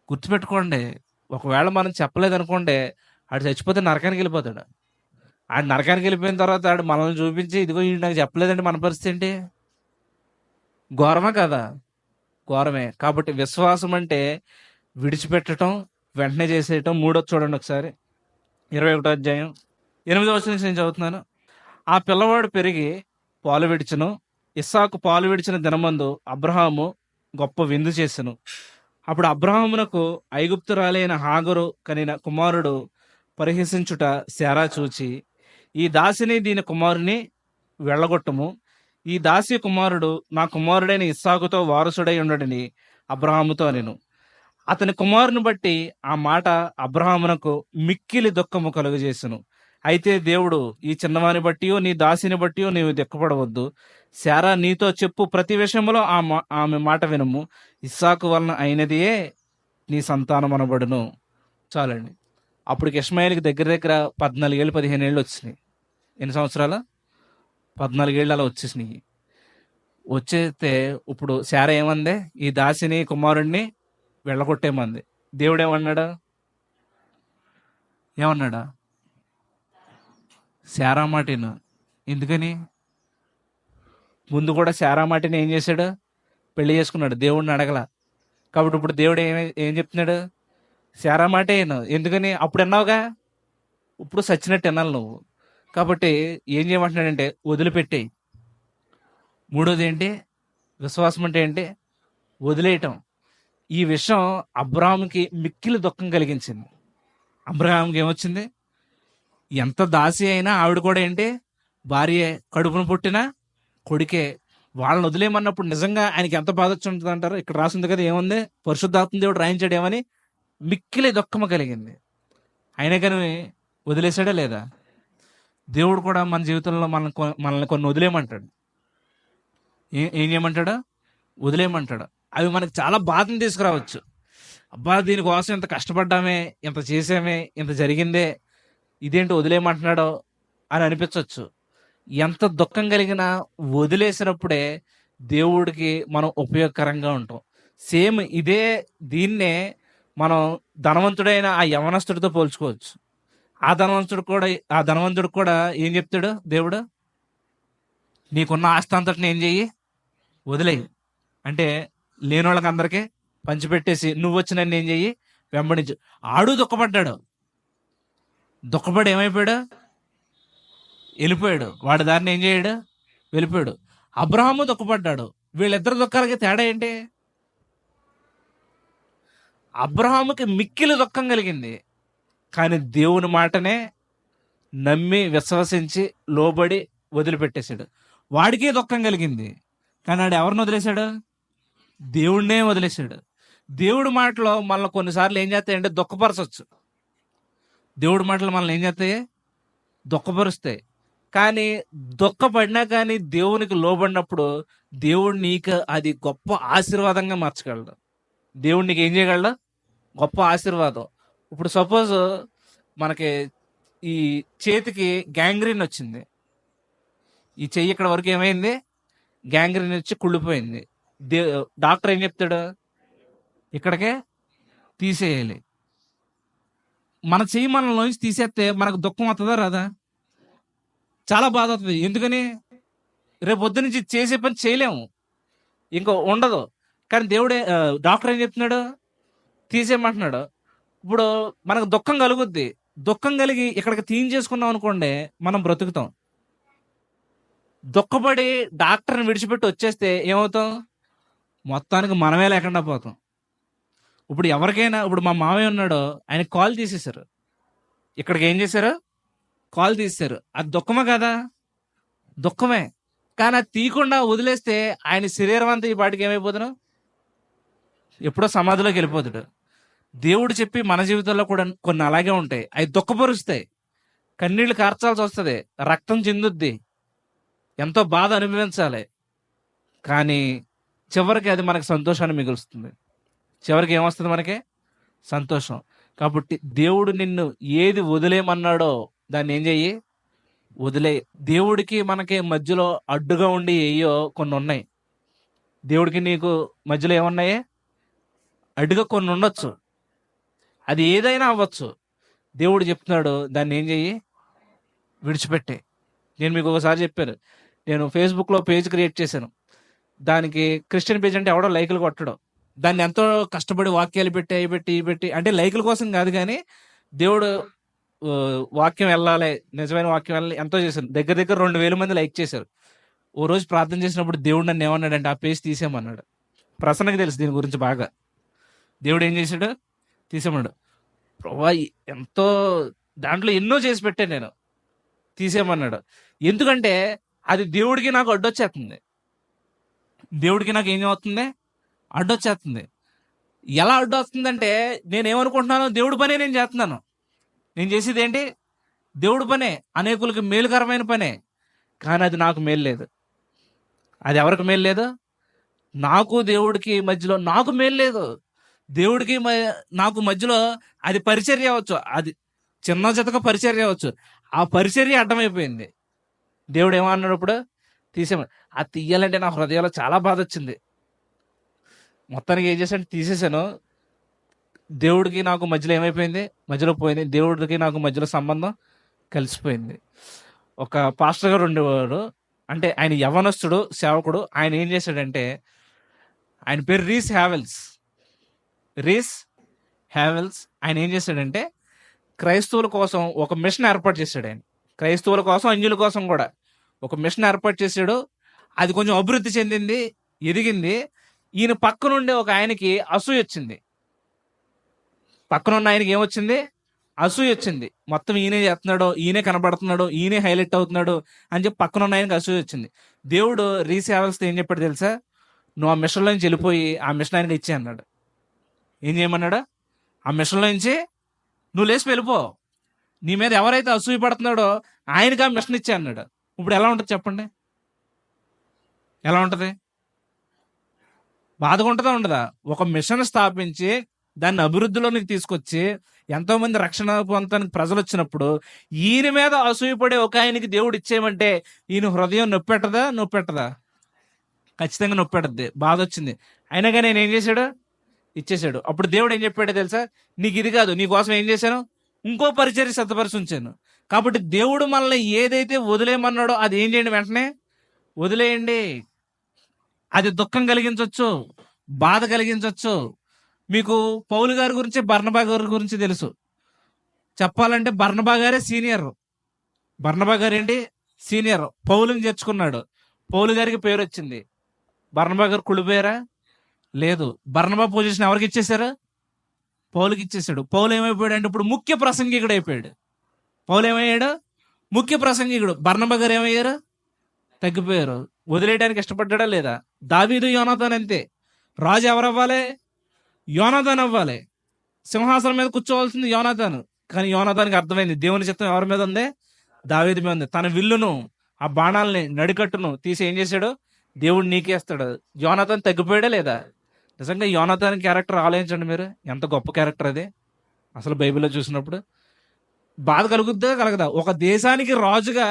గుర్తుపెట్టుకోండి. ఒకవేళ మనం చెప్పలేదనుకోండి, ఆడు చచ్చిపోతే నరకానికి వెళ్ళిపోతాడు. ఆడు నరకానికి వెళ్ళిపోయిన తర్వాత ఆడు మనల్ని చూపించి, ఇదిగో ఈడు నాకు చెప్పలేదంటే మన పరిస్థితి ఏంటి? ఘోరమా కదా? ఘోరమే. కాబట్టి విశ్వాసం అంటే విడిచిపెట్టడం, వెంటనే చేసేయటం. 3వ చూడండి ఒకసారి, 21వ అధ్యాయం 8వ వచనం నుంచి నేను చదువుతున్నాను. ఆ పిల్లవాడు పెరిగి పాలు విడిచెను. ఇస్సాకు పాలు విడిచిన దినమందు అబ్రహాము గొప్ప విందు చేసెను. అప్పుడు అబ్రహామునకు ఐగుప్తురాలైన హాగరు కనిన కుమారుడు పరిహసించుట శారా చూచి, ఈ దాసిని దీని కుమారుని వెళ్ళగొట్టుము. ఈ దాసి కుమారుడు నా కుమారుడైన ఇస్సాకుతో వారసుడై ఉండడని అబ్రహాముతో అనెను. అతని కుమారుని బట్టి ఆ మాట అబ్రహామునకు మిక్కిలి దుఃఖము కలుగజేసెను. అయితే దేవుడు, ఈ చిన్నవాని బట్టియో నీ దాసిని బట్టియో నీవు దుఃఖపడవద్దు. శారా నీతో చెప్పు ప్రతి విషయంలో ఆమె మాట వినుము. ఇస్సాకు వలన అయినదియే నీ సంతానం అనబడును. చాలండి. అప్పటికి ఇష్మాయేల్కి దగ్గర దగ్గర 14 ఏళ్ళు 15 ఏళ్ళు వచ్చినాయి. ఎన్ని సంవత్సరాలు? 14 ఏళ్ళు అలా వచ్చేసినాయి. వచ్చేస్తే ఇప్పుడు శారా ఏమంది? ఈ దాసిని కుమారుణ్ణి వెళ్ళగొట్టేమంది. దేవుడు ఏమన్నాడా? శారా మాటిను. ఎందుకని? ముందు కూడా శారా మాటిని ఏం చేశాడు? పెళ్లి చేసుకున్నాడు, దేవుడిని అడగల. కాబట్టి ఇప్పుడు దేవుడు ఏం చెప్తున్నాడు? శారా మాటే విను. ఎందుకని? అప్పుడు విన్నావుగా, ఇప్పుడు సచ్చినట్టు వినాలి నువ్వు. కాబట్టి ఏం చేయమంటున్నాడంటే వదిలిపెట్టేయి. మూడోది ఏంటి? విశ్వాసం అంటే ఏంటి? వదిలేయటం. ఈ విషయం అబ్రాహాముకి మిక్కిలి దుఃఖం కలిగించింది. అబ్రహాంకి ఏమొచ్చింది? ఎంత దాసి అయినా ఆవిడ కూడా ఏంటి? భార్యే, కడుపును పుట్టిన కొడుకే. వాళ్ళని వదిలేయమన్నప్పుడు నిజంగా ఆయనకి ఎంత బాధ వచ్చి ఉంటుంది అంటారు? ఇక్కడ రాసింది కదా, ఏముంది? పరిశుద్ధాత్మ దేవుడు రాయించాడు ఏమని? మిక్కిలి దుఃఖము కలిగింది. అయినా కానీ వదిలేశాడా లేదా? దేవుడు కూడా మన జీవితంలో మనల్ని కొన్ని వదిలేయమంటాడు. ఏం చేయమంటాడు? వదిలేయమంటాడు. అవి మనకు చాలా బాధను తీసుకురావచ్చు. అబ్బా, దీనికోసం ఇంత కష్టపడ్డామే, ఇంత చేసామే, ఇంత జరిగిందే, ఇదేంటి వదిలేయమంటున్నాడో అని అనిపించవచ్చు. ఎంత దుఃఖం కలిగినా వదిలేసినప్పుడే దేవుడికి మనం ఉపయోగకరంగా ఉంటాం. సేమ్ దీన్నే మనం ధనవంతుడైన ఆ యవనస్తుడితో పోల్చుకోవచ్చు. ఆ ధనవంతుడు కూడా ఏం చెప్తాడు దేవుడు? నీకున్న ఆస్తి అంతటిని ఏం చెయ్యి? వదిలేయి. అంటే లేని వాళ్ళకి అందరికీ పంచిపెట్టేసి నువ్వు వచ్చి నన్ను ఏం చెయ్యి? వెంబడించు. ఆడు దుఃఖపడ్డాడు. దుఃఖపడి ఏమైపోయాడు? వెళ్ళిపోయాడు. వాడి దారిని ఏం చేయడు? వెళ్ళిపోయాడు. అబ్రహాము దుఃఖపడ్డాడు. వీళ్ళిద్దరు దుఃఖాలకి తేడా ఏంటి? అబ్రహాముకి మిక్కిలి దుఃఖం కలిగింది, కానీ దేవుని మాటనే నమ్మి విశ్వసించి లోబడి వదిలిపెట్టేశాడు. వాడికి దుఃఖం కలిగింది, కానీ వాడు ఎవరిని వదిలేశాడు? దేవుడినే వదిలేశాడు. దేవుడి మాటలో మనల్ని కొన్నిసార్లు ఏం చేస్తాయంటే దుఃఖపరచవచ్చు. దేవుడి మాటలు మనల్ని ఏం చేస్తాయి? దుఃఖపరుస్తాయి. కానీ దుఃఖపడినా కానీ దేవునికి లోబడినప్పుడు దేవుడు నీకు అది గొప్ప ఆశీర్వాదంగా మార్చగలడు. దేవుడు నీకు ఏం చేయగలడు? గొప్ప ఆశీర్వాదం. ఇప్పుడు సపోజ్ మనకి ఈ చేతికి గ్యాంగ్రీన్ వచ్చింది. ఈ చెయ్యి ఇక్కడ వరకు ఏమైంది? గ్యాంగ్రీన్ వచ్చి కుళ్ళిపోయింది. డాక్టర్ ఏం చెప్తాడు? ఇక్కడికే తీసేయాలి. మన చెయ్యి మనలోంచి తీసేస్తే మనకు దుఃఖం వస్తుందా రాదా? చాలా బాధ అవుతుంది. ఎందుకని? రేపు పొద్దు నుంచి చేసే పని చేయలేము, ఇంకా ఉండదు. కానీ డాక్టర్ ఏం చెప్తున్నాడు? తీసేయమంటున్నాడు. ఇప్పుడు మనకు దుఃఖం కలుగుద్ది. దుఃఖం కలిగి ఇక్కడికి తీయించేసుకున్నాం అనుకోండి, మనం బ్రతుకుతాం. దుఃఖపడి డాక్టర్ని విడిచిపెట్టి వచ్చేస్తే ఏమవుతాం? మొత్తానికి మనమే లేకుండా పోతాం. ఇప్పుడు ఎవరికైనా, ఇప్పుడు మా మామయ్య ఉన్నాడో, ఆయన కాల్ తీసేశారు. ఇక్కడికి ఏం చేశారు? కాల్ తీశారు. అది దుఃఖమే కదా? దుఃఖమే. కానీ అది తీయకుండా వదిలేస్తే ఆయన శరీరం అంతా ఈ పాటికి ఏమైపోతాడు? ఎప్పుడో సమాధిలోకి వెళ్ళిపోతాడు. దేవుడు చెప్పి మన జీవితంలో కూడా కొన్ని అలాగే ఉంటాయి. అవి దుఃఖపరుస్తాయి. కన్నీళ్లు కార్చాల్సి వస్తుంది, రక్తం చిందుద్ది, ఎంతో బాధ అనుభవించాలి. కానీ చివరికి అది మనకి సంతోషాన్ని మిగులుస్తుంది. చివరికి ఏమొస్తుంది? మనకి సంతోషం. కాబట్టి దేవుడు నిన్ను ఏది వదిలేయమన్నాడో దాన్ని ఏం చెయ్యి? వదిలే. దేవుడికి మనకి మధ్యలో అడ్డుగా ఉండి ఏయో కొన్ని ఉన్నాయి. దేవుడికి నీకు మధ్యలో ఏమున్నాయి? అడ్డుగా కొన్ని ఉండొచ్చు. అది ఏదైనా అవ్వచ్చు. దేవుడు చెప్తున్నాడు, దాన్ని ఏం చెయ్యి? విడిచిపెట్టే. నేను మీకు ఒకసారి చెప్పాను, నేను ఫేస్బుక్లో పేజ్ క్రియేట్ చేశాను. దానికి క్రిస్టియన్ పేజ్ అంటే ఎవడో లైకులు కొట్టడం. దాన్ని ఎంతో కష్టపడి వాక్యాలు పెట్టి అవి పెట్టి ఇవి పెట్టి, అంటే లైకుల కోసం కాదు, కానీ దేవుడు వాక్యం వెళ్ళాలి, నిజమైన వాక్యం వెళ్ళాలి ఎంతో చేశాను. దగ్గర దగ్గర 2000 మంది లైక్ చేశారు. ఓ రోజు ప్రార్థన చేసినప్పుడు దేవుడు నన్ను ఏమన్నాడంటే ఆ పేజ్ తీసేయమన్నాడు. ప్రసన్నకి తెలుసు దీని గురించి బాగా. దేవుడు ఏం చేశాడు? తీసేమన్నాడు. ప్రభా, ఎంతో దాంట్లో ఎన్నో చేసి పెట్టాను నేను. తీసేయమన్నాడు. ఎందుకంటే అది దేవుడికి నాకు అడ్డొచ్చేస్తుంది. దేవుడికి నాకు ఏం అవుతుంది, అడ్డొచ్చేస్తుంది. ఎలా అడ్డొస్తుందంటే నేనేమనుకుంటున్నాను, దేవుడి పనే నేను చేస్తున్నాను. నేను చేసేది ఏంటి, దేవుడి పనే, అనేకులకి మేలుకరమైన పనే. కానీ అది నాకు మేలు లేదు. అది ఎవరికి మేలు లేదు, నాకు దేవుడికి మధ్యలో నాకు మేలు లేదు. దేవుడికి నాకు మధ్యలో అది పరిచర్య అవ్వచ్చు, అది చిన్న చితక పరిచర్య అవ్వచ్చు. ఆ పరిచర్య అడ్డమైపోయింది. దేవుడు ఏమన్నాడు ఇప్పుడు, తీసేమని. అది తీయాలంటే నా హృదయంలో చాలా బాధ వచ్చింది. మొత్తానికి ఏం చేశాను, తీసేశాను. దేవుడికి నాకు మధ్యలో ఏమైపోయింది, మధ్యలో పోయింది. దేవుడికి నాకు మధ్యలో సంబంధం కలిసిపోయింది. ఒక పాస్టర్ గారు ఉండేవాడు, అంటే ఆయన యవనస్తుడు, సేవకుడు. ఆయన ఏం చేశాడంటే, ఆయన పేరు రీస్ హ్యావెల్స్. ఆయన ఏం చేశాడంటే క్రైస్తవుల కోసం ఒక మిషన్ ఏర్పాటు చేశాడు. ఆయన క్రైస్తవుల కోసం, అన్యుల కోసం కూడా ఒక మిషన్ ఏర్పాటు చేశాడు. అది కొంచెం అభివృద్ధి చెందింది, ఎదిగింది. ఈయన పక్కనుండే ఒక ఆయనకి అసూయ వచ్చింది. పక్కనున్న ఆయనకి ఏమొచ్చింది, అసూయ వచ్చింది. మొత్తం ఈయనే చేస్తున్నాడు, ఈయనే కనబడుతున్నాడు, ఈయనే హైలైట్ అవుతున్నాడు అని చెప్పి పక్కనున్న ఆయనకి అసూయ వచ్చింది. దేవుడు రీస్ హ్యావెల్స్తో ఏం చెప్పాడు తెలుసా, నువ్వు ఆ మిషన్లో నుంచి వెళ్ళిపోయి ఆ మిషన్ ఆయనకి ఇచ్చే అన్నాడు. ఏం చేయమన్నాడు, ఆ మిషన్లో నుంచి నువ్వు లేచి వెళ్ళిపో, నీ మీద ఎవరైతే అసూయ పడుతున్నాడో ఆయనకి ఆ మిషన్ ఇచ్చే అన్నాడు. ఇప్పుడు ఎలా ఉంటుంది చెప్పండి, ఎలా ఉంటుంది, బాధగా ఉంటుందా ఉండదా? ఒక మిషన్ స్థాపించి దాన్ని అభివృద్ధిలోనికి తీసుకొచ్చి ఎంతోమంది రక్షణ పొందడానికి ప్రజలు వచ్చినప్పుడు ఈయన మీద అసూయపడే ఒక ఆయనకి దేవుడు ఇచ్చేయమంటే ఈయన హృదయం నొప్పెట్టదా? ఖచ్చితంగా నొప్పెట్టద్ది, బాధ వచ్చింది. అయినా కానీ నేను ఏం చేశాడు, ఇచ్చేసాడు. అప్పుడు దేవుడు ఏం చెప్పాడో తెలుసా, నీకు ఇది కాదు, నీకోసం ఏం చేశాను, ఇంకో పరిచర్య సిద్ధపరిచి ఉంచాను. కాబట్టి దేవుడు మనల్ని ఏదైతే వదిలేయమన్నాడో అది ఏం చేయండి, వెంటనే వదిలేయండి. అది దుఃఖం కలిగించవచ్చు, బాధ కలిగించవచ్చు. మీకు పౌలు గారి గురించి, బర్నబా గారి గురించి తెలుసు. చెప్పాలంటే బర్నబా గారే సీనియర్. బర్నబా గారు ఏంటి, సీనియర్. పౌలుని చేర్చుకున్నాడు, పౌలు గారికి పేరు వచ్చింది. బర్నబా గారు కుళ్ళిపోయారా, లేదు. బర్నబా పొజిషన్ ఎవరికి ఇచ్చేశారు, పౌలుకి ఇచ్చేసాడు. పౌలు ఏమైపోయాడు అంటే ఇప్పుడు ముఖ్య ప్రసంగికుడు అయిపోయాడు. పౌలు ఏమయ్యాడు, ముఖ్య ప్రసంగికుడు. బర్నబా గారు ఏమయ్యారు, తగ్గిపోయారు. వదిలేయడానికి ఇష్టపడ్డా లేదా? దావీదు, యోనాతాన్ అంతే. రాజు ఎవరవ్వాలి, యోనాతాన్ అవ్వాలి. సింహాసనం మీద కూర్చోవలసింది యోనాతాను. కానీ యోనాతానికి అర్థమైంది దేవుని చిత్తం ఎవరి మీద ఉంది, దావీదు మీద ఉంది. తన విల్లును, ఆ బాణాలని, నడికట్టును తీసి ఏం చేశాడు, దేవుడు నీకేస్తాడు. యోనాతాన్ తగ్గిపోయాడా లేదా? నిజంగా యోనాతాన్ క్యారెక్టర్ ఆలోచించండి మీరు, ఎంత గొప్ప క్యారెక్టర్ అది. అసలు బైబిల్లో చూసినప్పుడు బాధ కలగదా? ఒక దేశానికి రాజుగా,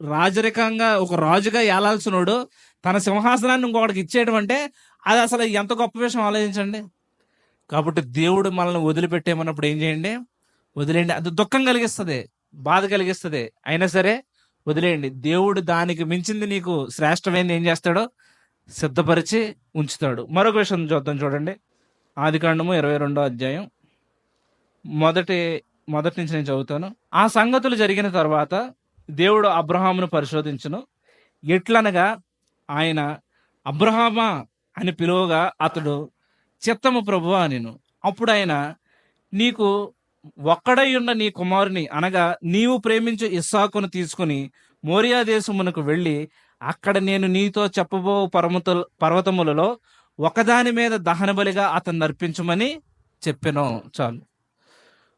రాజరికంగా ఒక రాజుగా ఏలాల్సినోడు తన సింహాసనాన్ని ఇంకొకటికి ఇచ్చేయడం అంటే అది అసలు ఎంత గొప్ప విషయం ఆలోచించండి. కాబట్టి దేవుడు మనల్ని వదిలిపెట్టేమన్నప్పుడు ఏం చేయండి, వదిలేయండి. అది దుఃఖం కలిగిస్తుంది, బాధ కలిగిస్తుంది, అయినా సరే వదిలేయండి. దేవుడు దానికి మించింది, నీకు శ్రేష్టమైనది ఏం చేస్తాడో సిద్ధపరిచి ఉంచుతాడు. మరొక విషయం చూద్దాం, చూడండి. ఆదికాండము 22వ అధ్యాయం మొదటి నుంచి నేను చదువుతాను. ఆ సంగతులు జరిగిన తర్వాత దేవుడు అబ్రహామును పరిశోధించును. ఎట్లనగా ఆయన అబ్రహామా అని పిలువగా అతడు చిత్తము ప్రభువా అనెను. అప్పుడు ఆయన, నీకు ఒక్కడై ఉన్న నీ కుమారుని అనగా నీవు ప్రేమించు ఇస్సాకును తీసుకుని మోరియా దేశమునకు వెళ్ళి అక్కడ నేను నీతో చెప్పబో పర్వతములలో ఒకదాని మీద దహన బలిగా అతన్ని అర్పించమని చెప్పెను. చాలు.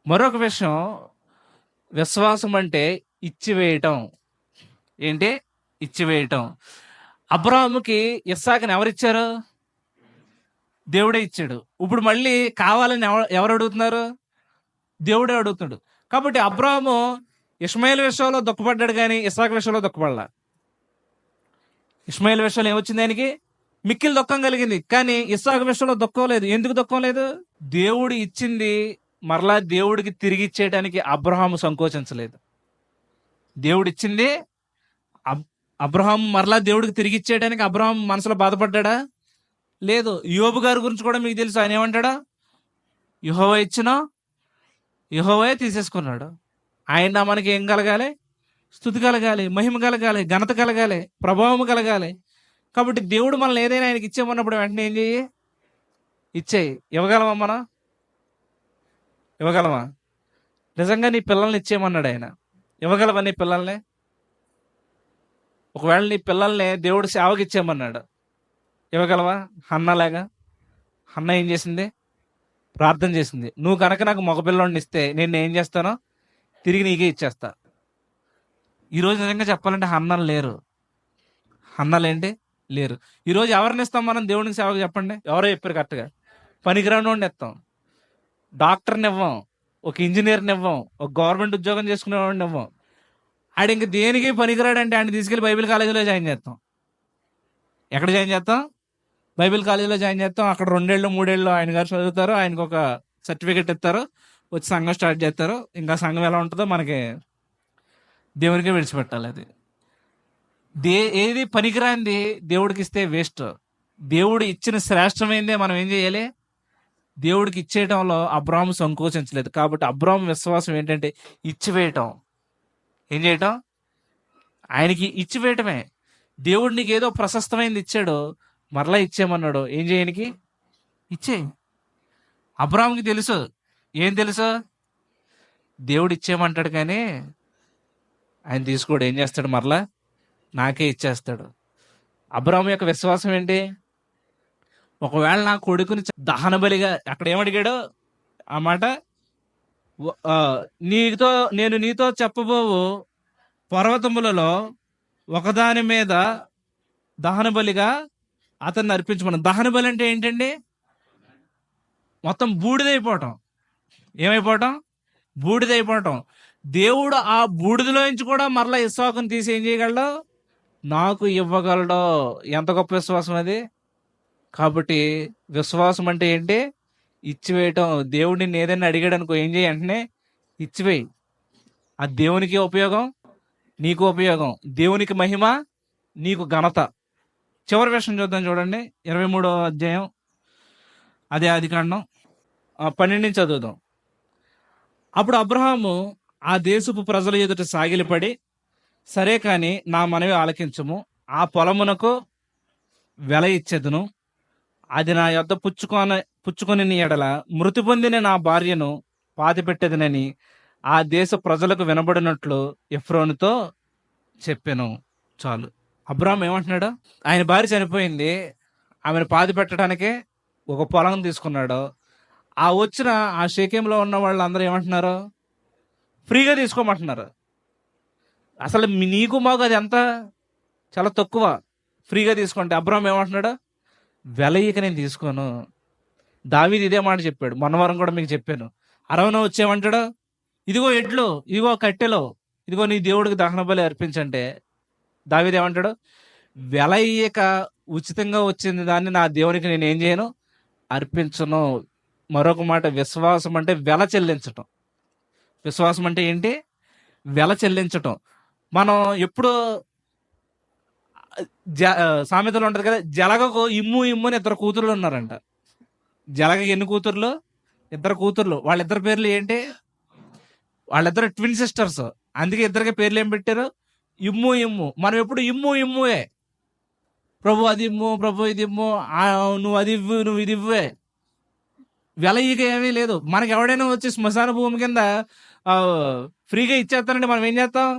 మరొక విషయం, విశ్వాసం అంటే ఇచ్చివేయటం. ఏంటి, ఇచ్చివేయటం. అబ్రాహాముకి ఇస్సాకుని ఎవరిచ్చారు, దేవుడే ఇచ్చాడు. ఇప్పుడు మళ్ళీ కావాలని ఎవరు అడుగుతున్నారు, దేవుడే అడుగుతున్నాడు. కాబట్టి అబ్రాహాము ఇష్మాయేలు విషయంలో దుఃఖపడ్డాడు, కానీ ఇస్సాకు విషయంలో దుఃఖపడలా. ఇష్మాయేలు విషయంలో ఏమొచ్చింది, ఆయనకి మిక్కిలి దుఃఖం కలిగింది. కానీ ఇస్సాకు విషయంలో దుఃఖం లేదు. ఎందుకు దుఃఖం లేదు, దేవుడు ఇచ్చింది మరలా దేవుడికి తిరిగి ఇచ్చేయడానికి అబ్రహాము సంకోచించలేదు. దేవుడు ఇచ్చింది అబ్రహాము మరలా దేవుడికి తిరిగి ఇచ్చేయడానికి అబ్రహాం మనసులో బాధపడ్డా, లేదు. యోబు గారి గురించి కూడా మీకు తెలుసు, ఆయన ఏమంటాడా, యెహోవా ఇచ్చినా యెహోవాయే తీసేసుకున్నాడు. ఆయన మనకి ఏం కలగాలి, స్తుతి కలగాలి, మహిమ కలగాలి, ఘనత కలగాలి, ప్రభావం కలగాలి. కాబట్టి దేవుడు మనల్ని ఏదైనా ఆయనకి ఇచ్చేమన్నప్పుడు వెంటనే ఏం చెయ్యి, ఇచ్చేయి. ఇవ్వగలమా మనం, ఇవ్వగలమా? నిజంగా నీ పిల్లల్ని ఇచ్చేయమన్నాడు ఆయన. ఇవ్వగలవా నీ పిల్లల్ని? ఒకవేళ నీ పిల్లల్ని దేవుడు సేవకి ఇచ్చేయమన్నాడు, ఇవ్వగలవా? హన్నలాగా. హన్న ఏం చేసింది? ప్రార్థన చేసింది. నువ్వు కనుక నాకు మగపిల్లోడిని ఇస్తే నేను ఏం చేస్తానో తిరిగి నీకే ఇచ్చేస్తా. ఈరోజు నిజంగా చెప్పాలంటే హన్నలు లేరు. హన్నలేంటి? లేరు. ఈరోజు ఎవరిని ఇస్తాం మనం దేవునికి సేవకు చెప్పండి? ఎవరో చెప్పారు కరెక్ట్గా. పనికిరానోడిని ఇస్తాం. డాక్టర్ని ఇవ్వం, ఒక ఇంజనీర్ని ఇవ్వం, ఒక గవర్నమెంట్ ఉద్యోగం చేసుకునేవాడిని ఇవ్వం. ఆడు ఇంక దేనికి పనికిరాడంటే ఆయన తీసుకెళ్ళి బైబిల్ కాలేజీలో జాయిన్ చేస్తాం. ఎక్కడ జాయిన్ చేస్తాం? బైబిల్ కాలేజీలో జాయిన్ చేస్తాం. అక్కడ 2 ఏళ్ళు 3 ఏళ్ళు ఆయన గారు చదువుతారు, ఆయనకు ఒక సర్టిఫికెట్ ఇస్తారు, వచ్చి సంఘం స్టార్ట్ చేస్తారు. ఇంకా సంఘం ఎలా ఉంటుందో మనకి దేవునికే విడిచిపెట్టాలి. అది ఏది పనికిరాంది దేవుడికి ఇస్తే వేస్ట్. దేవుడు ఇచ్చిన శ్రేష్టమైందే మనం ఏం చేయాలి? దేవుడికి ఇచ్చేయటంలో అబ్రాహాము సంకోచించలేదు. కాబట్టి అబ్రాహాము విశ్వాసం ఏంటంటే ఇచ్చివేయటం. ఏం చేయటం? ఆయనకి ఇచ్చివేయటమే. దేవుడు నీకు ఏదో ప్రశస్తమైంది ఇచ్చాడు, మరలా ఇచ్చేయమన్నాడు, ఏం చేయనికి? ఇచ్చేయి. అబ్రాహాముకి తెలుసు. ఏం తెలుసు? దేవుడు ఇచ్చేయమంటాడు కానీ ఆయన తీసుకోడు. ఏం చేస్తాడు? మరలా నాకే ఇచ్చేస్తాడు. అబ్రాహాము యొక్క విశ్వాసం ఏంటి? ఒకవేళ నా కొడుకుని దహన బలిగా, అక్కడ ఏమడిగాడో ఆ మాట, నేను నీతో చెప్పబోవు పర్వతములలో ఒకదాని మీద దహన బలిగా అతన్ని అర్పించమను. దహన బలి అంటే ఏంటండి? మొత్తం బూడిదైపోవటం. ఏమైపోవటం? బూడిదైపోవటం. దేవుడు ఆ బూడిదలో నుంచి కూడా మరలా ఇస్సాకుని తీసి ఏం చేయగలడు? నాకు ఇవ్వగలడు. ఎంత గొప్ప విశ్వాసం అది! కాబట్టి విశ్వాసం అంటే ఏంటి? ఇచ్చివేయటం. దేవుడిని ఏదైనా అడిగాడు అనుకో, ఏం చేయి? వెంటనే ఇచ్చివేయి. అది దేవునికి ఉపయోగం, నీకు ఉపయోగం. దేవునికి మహిమ, నీకు ఘనత. చివరి విషయం చూద్దాం, చూడండి. 23వ అధ్యాయం, అదే ఆదికాండం 12 నుంచి చదువుదాం. అప్పుడు అబ్రహాము ఆ దేశపు ప్రజల ఎదుట సాగిలపడి, సరే కాని నా మనవి ఆలకించుము, ఆ పొలమునకు వెల ఇచ్చెదను, అది నా యొద్ద పుచ్చుకొని ఎడల మృతి పొందిన నా భార్యను పాతిపెట్టేదనని ఆ దేశ ప్రజలకు వినబడినట్లు ఎఫ్రోనుతో చెప్పాను. చాలు. అబ్రాహాం ఏమంటున్నాడు? ఆయన భార్య చనిపోయింది, ఆమెను పాతి పెట్టడానికే ఒక పొలం తీసుకున్నాడు. ఆ వచ్చిన ఆ షేకెంలో ఉన్న వాళ్ళందరూ ఏమంటున్నారు? ఫ్రీగా తీసుకోమంటున్నారు. అసలు నీకు మాకు అది ఎంత? చాలా తక్కువ. ఫ్రీగా తీసుకుంటే అబ్రాహాం ఏమంటున్నాడు? వెల ఇక నేను తీసుకోను. దావీదు ఇదే మాట చెప్పాడు. మొన్నవారం కూడా మీకు చెప్పాను. అరవన వచ్చేమంటాడు, ఇదిగో ఎడ్లు, ఇదిగో కట్టెలు, ఇదిగో నీ దేవుడికి దహన బలి అర్పించంటే దావీదు ఏమంటాడు? వెల ఇయ్యక ఉచితంగా వచ్చింది దాన్ని నా దేవునికి నేను ఏం చేయను? అర్పించను. మరొక మాట, విశ్వాసం అంటే వెల చెల్లించటం. విశ్వాసం అంటే ఏంటి? వెల చెల్లించటం. మనం ఎప్పుడు సామెతలు ఉంటుంది కదా, జలగకు ఇమ్ము అని 2 కూతుర్లు ఉన్నారంట. జలగకి ఎన్ని కూతుర్లు? 2 కూతుర్లు. వాళ్ళిద్దరి పేర్లు ఏంటి? వాళ్ళిద్దరు ట్విన్ సిస్టర్స్. అందుకే ఇద్దరికి పేర్లు ఏం పెట్టారు? ఇమ్ము. మనం ఎప్పుడు ఇమ్ముయే. ప్రభు అది ఇమ్ము, ప్రభు ఇది ఇమ్ము, నువ్వు అది ఇవ్వు, నువ్వు ఇది ఇవ్వే. వెల ఇక ఏమీ లేదు. మనకి ఎవడైనా వచ్చి శ్మశాన భూమి కింద ఫ్రీగా ఇచ్చేస్తానంటే మనం ఏం చేస్తాం?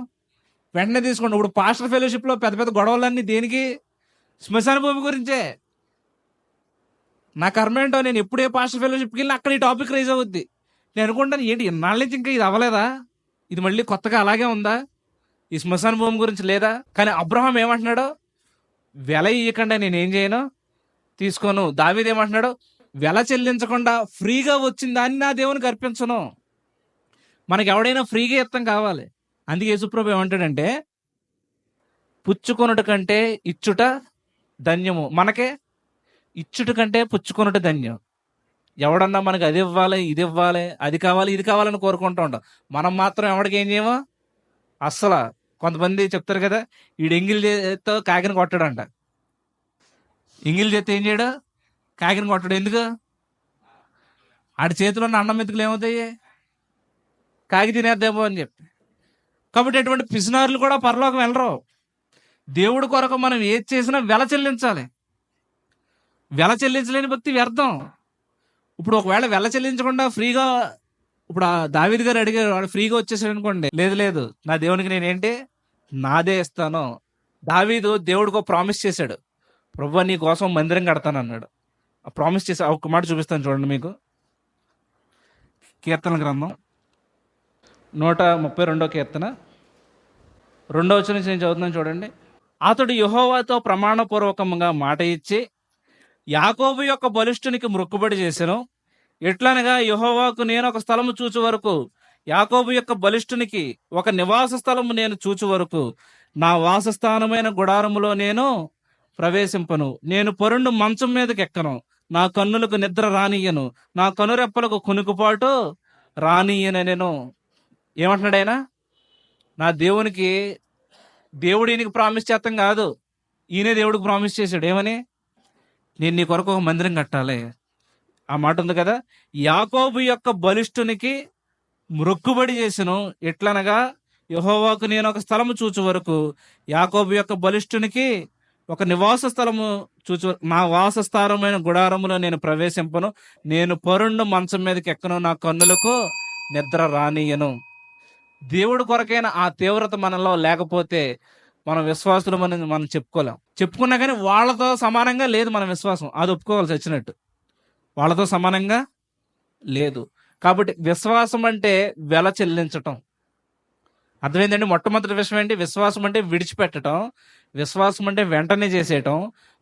వెంటనే తీసుకోండి. ఇప్పుడు పాస్టర్ ఫెలోషిప్లో పెద్ద పెద్ద గొడవలన్నీ దేనికి? శ్మశాన భూమి గురించే. నా కర్మ ఏంటో, నేను ఎప్పుడే పాస్టర్ ఫెలోషిప్కి వెళ్ళి అక్కడ ఈ టాపిక్ రైజ్ అవుద్ది. నేను అనుకుంటాను, ఏంటి ఇన్నాళ్ళ నుంచి ఇంకా ఇది అవ్వలేదా? ఇది మళ్ళీ కొత్తగా అలాగే ఉందా? ఈ శ్మశాన భూమి గురించి లేదా? కానీ అబ్రహాం ఏమంటున్నాడు? వెల ఇయ్యకుండా నేనేం చేయను? తీసుకోను. దావీదు ఏమంటున్నాడు? వెల చెల్లించకుండా ఫ్రీగా వచ్చిన దాన్ని నా దేవునికి అర్పించను. మనకి ఎవడైనా ఫ్రీగా ఇత్తం కావాలి. అందుకే యేసుప్రభు ఏమంటాడంటే, పుచ్చుకొనుట కంటే ఇచ్చుట ధన్యము. మనకే ఇచ్చుట కంటే పుచ్చుకొనుట ధన్యం. ఎవడన్నా మనకి అది ఇవ్వాలి, ఇది ఇవ్వాలి, అది కావాలి, ఇది కావాలని కోరుకుంటూ ఉంటాం. మనం మాత్రం ఎవడికి ఏం చేయమో అస్సలు. కొంతమంది చెప్తారు కదా, వీడు ఎంగిల్ చేత్తో కాకిని కొట్టాడంట. ఎంగిల్ చేత్తో ఏం చేయడు? కాకిని కొట్టడు. ఎందుకు? ఆడి చేతిలో ఉన్న అన్నం మెతుకులు ఏమవుతాయి? కాకి తినేద్దేమో అని చెప్పి. కాబట్టి అటువంటి పిసినారులు కూడా పరలోకం వెళ్ళరు. దేవుడి కొరకు మనం ఏది చేసినా వెల చెల్లించాలి. వెల చెల్లించలేని భక్తి వ్యర్థం. ఇప్పుడు ఒకవేళ వెల చెల్లించకుండా ఫ్రీగా ఇప్పుడు ఆ దావీదు గారు అడిగారు, వాడు ఫ్రీగా వచ్చేసాడు అనుకోండి, లేదు లేదు నా దేవునికి నేనేంటి నాదే ఇస్తాను. దావీదు దేవుడికి ఒక ప్రామిస్ చేశాడు, ప్రభువా నీ కోసం మందిరం కడతాను అన్నాడు. ఆ ప్రామిస్ చేసి ఒక మాట చూపిస్తాను చూడండి మీకు. కీర్తన గ్రంథం 132 కీర్తన 2వ వచనం నుంచి నేను చదువుతున్నాను చూడండి. అతడు యెహోవాతో ప్రమాణపూర్వకంగా మాట ఇచ్చి యాకోబు యొక్క బలిష్ఠునికి మొక్కుబడి చేసెను. ఎట్లనగా యెహోవాకు నేను ఒక స్థలము చూచు వరకు, యాకోబు యొక్క బలిష్ఠునికి ఒక నివాస స్థలము నేను చూచు వరకు నా వాసస్థానమైన గుడారములో నేను ప్రవేశింపను. నేను పరుండు మంచం మీదకి ఎక్కను, నా కన్నులకు నిద్ర రానియ్యను, నా కనురెప్పలకు కునుకుపాటు రానియ్యనెను. ఏమంటున్నాడు ఆయన? నా దేవునికి, దేవుడు ఈయనకి ప్రామిస్ చేస్తాం కాదు, ఈయనే దేవుడికి ప్రామిస్ చేశాడు. ఏమని? నేను నీ కొరకు ఒక మందిరం కట్టాలి. ఆ మాట ఉంది కదా, యాకోబు యొక్క బలిష్ఠునికి మొక్కుబడి చేసెను. ఎట్లనగా యెహోవాకు నేను ఒక స్థలము చూచు వరకు, యాకోబు యొక్క బలిష్ఠునికి ఒక నివాస స్థలము చూచు, నా వాసస్థానమైన గుడారములో నేను ప్రవేశింపను, నేను పరుండు మంచం మీదకి ఎక్కను, నా కన్నులకు నిద్ర రానియను. దేవుడు కొరకైన ఆ తీవ్రత మనలో లేకపోతే మన విశ్వాసులు మనం చెప్పుకోలేం. చెప్పుకున్నా కానీ వాళ్ళతో సమానంగా లేదు మన విశ్వాసం, అది ఒప్పుకోవాల్సి వచ్చినట్టు. వాళ్ళతో సమానంగా లేదు. కాబట్టి విశ్వాసం అంటే వెల చెల్లించటం. అర్థమైందండి? మొట్టమొదటి విషయం ఏంటి? విశ్వాసం అంటే విడిచిపెట్టడం, విశ్వాసం అంటే వెంటనే చేసేయటం,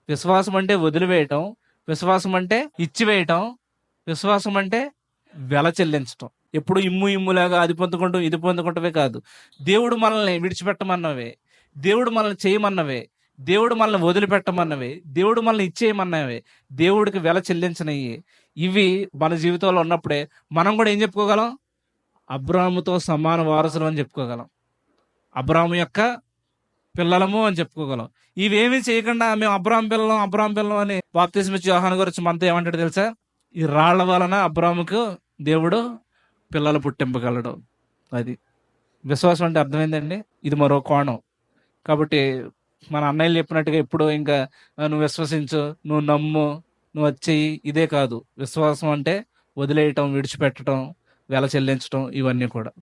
విశ్వాసం అంటే వదిలివేయటం, విశ్వాసం అంటే ఇచ్చివేయటం, విశ్వాసం అంటే వెల చెల్లించటం. ఎప్పుడు ఇమ్ము ఇమ్ములాగా అది పొందుకుంటూ ఇది పొందుకుంటవే కాదు. దేవుడు మనల్ని విడిచిపెట్టమన్నవే, దేవుడు మనల్ని చేయమన్నవే, దేవుడు మనల్ని వదిలిపెట్టమన్నవే, దేవుడు మనల్ని ఇచ్చేయమన్నవే, దేవుడికి వెల చెల్లించినవి. ఇవి మన జీవితంలో ఉన్నప్పుడే మనం కూడా ఏం చెప్పుకోగలం? అబ్రాహాముతో సమాన వారసులు అని చెప్పుకోగలం, అబ్రాహాము యొక్క పిల్లలము అని చెప్పుకోగలం. ఇవేమీ చేయకుండా మేము అబ్రాహాం పిల్లలం అని బాప్తిస్మ ఇచ్చే యోహాను గురించి మనతో ఏమంటాడు తెలుసా? ఈ రాళ్ల వలన అబ్రాహాముకు దేవుడు పిల్లలు పుట్టింపగలడు. అది విశ్వాసం అంటే. అర్థమైందండి? ఇది మరో కోణం. కాబట్టి మన అన్నయ్యలు చెప్పినట్టుగా ఎప్పుడు ఇంకా నువ్వు విశ్వసించు, నువ్వు నమ్ము, నువ్వు వచ్చేయి, ఇదే కాదు. విశ్వాసం అంటే వదిలేయటం, విడిచిపెట్టడం, వెల చెల్లించడం, ఇవన్నీ కూడా.